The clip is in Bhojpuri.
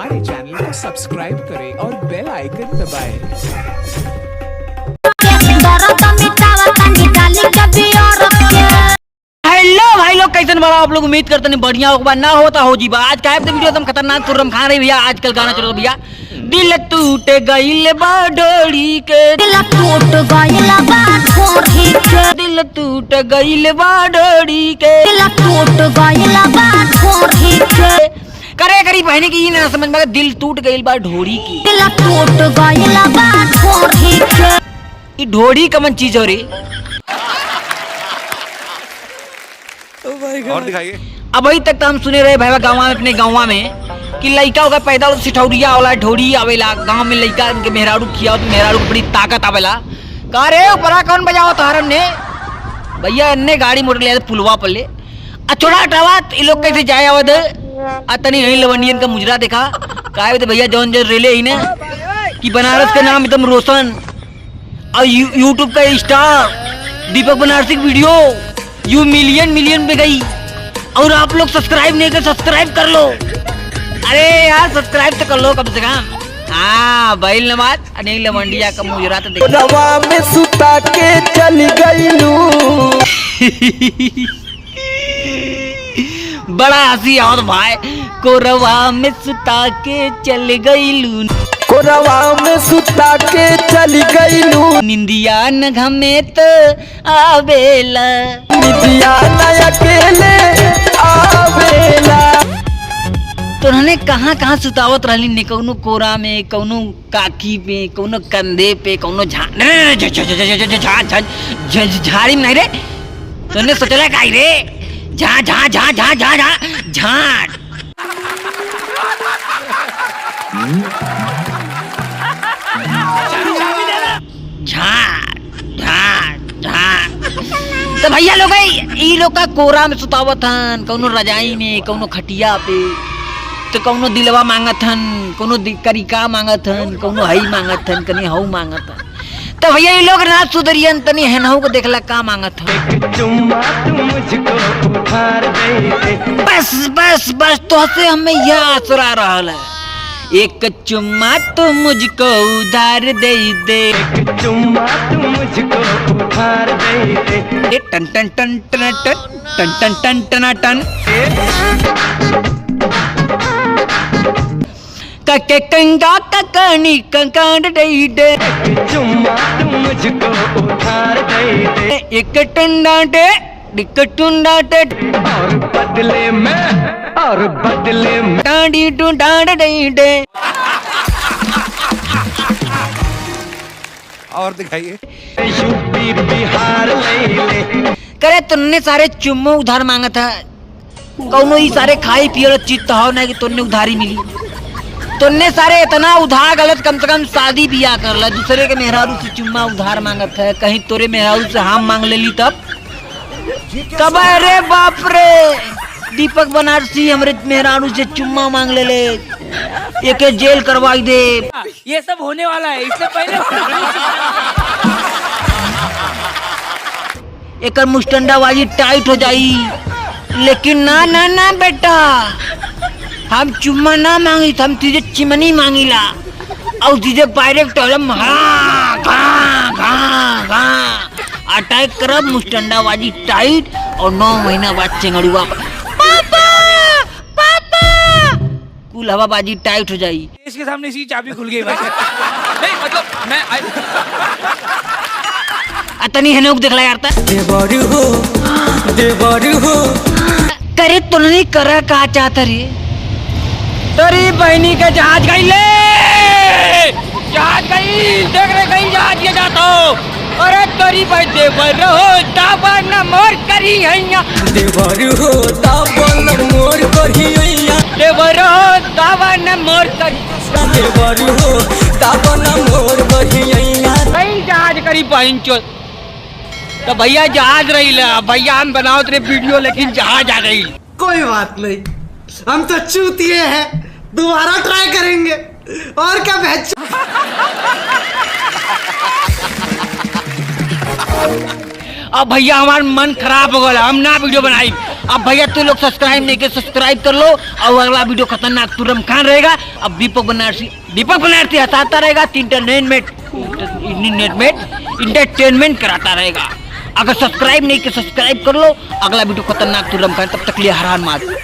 हमारे चैनल को सब्सक्राइब करें और बेल आइकन दबाएं। हेलो भाई लोग, कैसे बड़ा आप लोग उम्मीद करते नहीं बढ़िया होगा ना होता हो जी। आज का वीडियो एकदम खतरनाक तुर्रम खा रही भैया। आजकल गाना चलो भैया, दिल टूट गइल बा ढोड़ी के, दिल टूट गइल बा ढोड़ी के, दिल टूट गइल बा ढोड़ी के, दिल टूट गइल बा ढोड़ी के। करे करी बहने की ना समझ में, दिल टूट गइल बा ढोड़ी की, दिल टूट गइल बा ढोड़ी के। ये ढोड़ी कमन चीज हो रही। और दिखाइए। अब अभी तक तो हम सुने रहे भाई गाँव में, अपने गाँव में कि लड़का होगा पैदा हो सिठौरिया वाला ढोड़ी आवेला। गांव में लड़का के मेहरारू किया तो मेहरारू को बड़ी ताकत आवेला। कहा रे ऊपरा कौन बजाओ तारन ने भैया, इन्ने गाड़ी मोटर ले पुलवा पर ले छोड़ा हटावा। ये लोग कैसे जाए आवत तनी यही लवंडियन का मुजरा देखा। कहा भैया जौन जो रेले ही ना कि बनारस का नाम एकदम रोशन और यूट्यूब का स्टार दीपक बनारसी वीडियो यू मिलियन पे गई। और आप लोग सब्सक्राइब नहीं कर, सब्सक्राइब कर लो। अरे यार सब्सक्राइब तो कर लो कम से कम। हाँ बैल नवाज अनिल लवंडिया का मुजरा तो देखो। रवा में सुता के चल गईलू बड़ा हंसी आवत भाई। कोरवा में सुता के चल गईलू, कोरवा में सुता के चल गईलू, निंदिया न घमे तो आवेला, निंदिया न अकेले आवेला। तो उन्होंने कहाँ सुतावत रहली ने, कौनो कोरा में, कौनो काकी पे, कौनो कंधे पे, कौनो झाड़ी में नहीं रे। तो उन्हें सोचला काई रे झा झा झा झा झा झा झाड़। तो भैया लोग ई लोग का कोरा में सुतावत हन, कौनो रजाई में, कौनो खटिया पे, तो कौनो दिलवा मांगत हन, कौनो करिका मांगत हन, कौनो हई मांगत हन, कनी हऊ मांगत हन। तो भैया ये लोग ना सुधरियन तनी हेनहू को देखला का मांगत हन। बस बस बस तो से हमें यह आसरा रहल है। एक चुम्मा तो मुझको उधार दे दे, एक चुम्मा तो मुझको उधार दे दे। टन टन टन टन टन टन टन टन टन कके कंगा ककनी कंकांड दे दे, एक चुम्मा तो मुझको उधार दे दे। एक टंडा दे डिक टुंडा दे, और बदले में डांडी टू डांड दे दे। और दिखाइए। यूपी बिहार ले ले। करे तुमने सारे चुम्मो उधार मांगा था, कौनो ही सारे खाई पियो चीज तो हो ना कि तुमने उधारी मिली। तुमने सारे इतना उधार गलत, कम से कम शादी बियाह कर ला। दूसरे के मेहरारू से चुम्मा उधार मांगत है, कहीं तोरे मेहरारू से हम मांग ले ली तब अरे बाप रे। दीपक बनारसी हमरे मेहरारू से चुम्मा मांग ले ले, एक जेल करवाई दे। ये सब होने वाला है, इससे पहले एक मुस्टंडाबाजी टाइट हो जाई। लेकिन ना ना ना बेटा, हम चुम्मा ना मांगी, हम तुझे चिमनी मांगीला और तुझे डायरेक्ट हम अटैक करब। मुस्टंडाबाजी टाइट और 9 महीना बाद चेंगड़ुआ पापा पापा कुल हवाबाजी टाइट हो जाई। इसके सामने सी चाबी खुल गई भाई। नहीं मतलब मैं अतनी है नोक देखला यार। देवरू हो करे तो नहीं करा का चाहता रे। तेरी बहनी का जहाज गई ले, जहाज गई देख रहे कहीं जहाज के जाता हो। अरे तेरी बहन देवर हो दावा न मोर करी हैया, देवरू हो दावन मोर करिया, देवर हो दावा न मोर करी, देवरू हो दावन मोर करिया। कहीं जहाज करी बहन चो। तो भैया जहाज रही ला भैया, हम बनाओ तेरे वीडियो लेकिन जहाज आ गई। कोई बात नहीं, हम तो चूतिए हैं, दोबारा ट्राई करेंगे। और क्या बहच। अब भैया हमारा मन खराब हो गया, हम ना वीडियो बनाई। अब भैया तू लोग सब्सक्राइब नहीं कर, सब्सक्राइब कर लो और अगला वीडियो खतरनाक तुरम खान रहेगा। अब दीपक बनारसी हंसाता रहेगा, इंटरटेनमेंट कराता रहेगा। अगर सब्सक्राइब नहीं कर, सब्सक्राइब कर लो। अगला वीडियो खतरनाक तुरम खान, तब तक लिए हर हर महादेव।